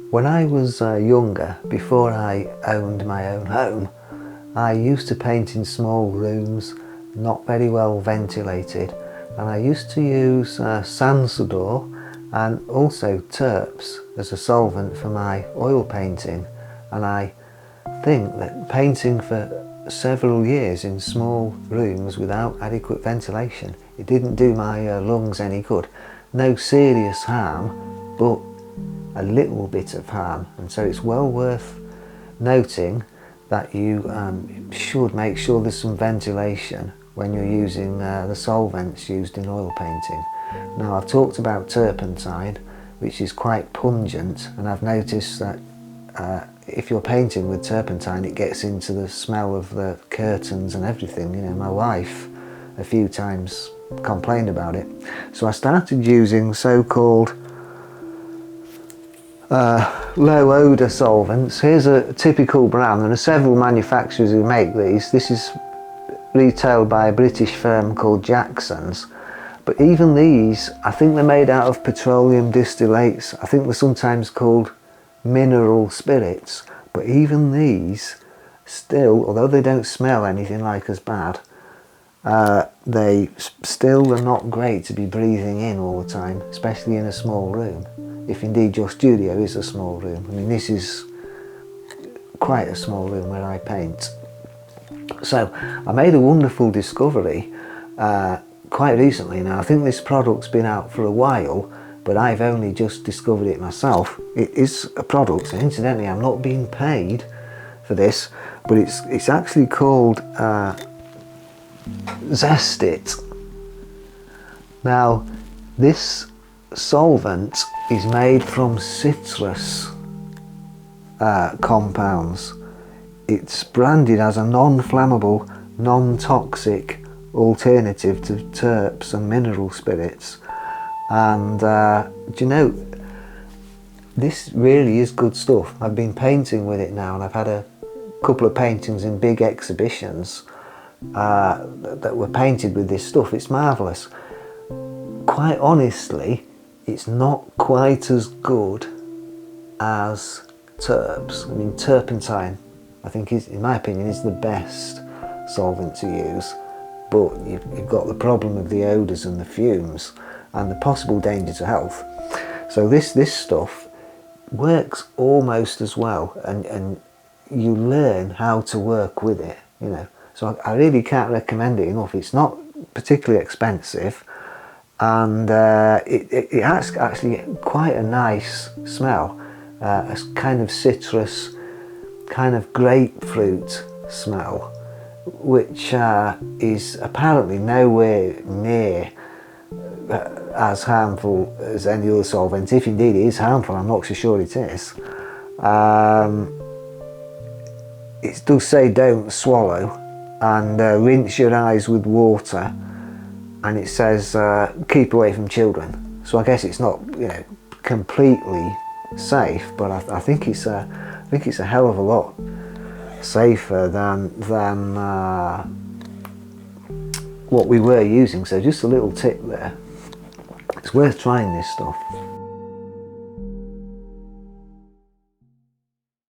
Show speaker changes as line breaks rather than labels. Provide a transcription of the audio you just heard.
When I was younger, before I owned my own home, I used to paint in small rooms, not very well ventilated, and I used to use Sansador and also turps as a solvent for my oil painting. And I think that painting for several years in small rooms without adequate ventilation, it didn't do my lungs any good. No serious harm, but a little bit of harm, and so it's well worth noting that you should make sure there's some ventilation when you're using the solvents used in oil painting. Now, I've talked about turpentine, which is quite pungent, and I've noticed that if you're painting with turpentine, it gets into the smell of the curtains and everything. You know, my wife a few times complained about it. So I started using so-called low odour solvents. Here's a typical brand. There are several manufacturers who make these. This is retailed by a British firm called Jackson's. But even these, I think they're made out of petroleum distillates. I think they're sometimes called mineral spirits. But even these still, although they don't smell anything like as bad, they still are not great to be breathing in all the time, especially in a small room. If indeed your studio is a small room. I mean, this is quite a small room where I paint. So I made a wonderful discovery quite recently now. I think this product's been out for a while, but I've only just discovered it myself. It is a product, and incidentally I'm not being paid for this, but it's actually called Zest-It. Now, this solvent is made from citrus compounds. It's branded as a non-flammable, non-toxic alternative to turps and mineral spirits. And do you know, this really is good stuff. I've been painting with it now, and I've had a couple of paintings in big exhibitions that were painted with this stuff. It's marvellous. Quite honestly, it's not quite as good as turps. I mean, turpentine, I think, in my opinion, is the best solvent to use, but you've got the problem of the odours and the fumes and the possible danger to health. So this stuff works almost as well, and you learn how to work with it, you know. So I really can't recommend it enough. It's not particularly expensive, and it has actually quite a nice smell, a kind of citrus, kind of grapefruit smell, which is apparently nowhere near as harmful as any other solvent. If indeed it is harmful, I'm not so sure it is. It does say don't swallow, and rinse your eyes with water, and it says keep away from children. So I guess it's not, you know, completely safe, but I think it's a hell of a lot safer than what we were using. So just a little tip there. It's worth trying this stuff.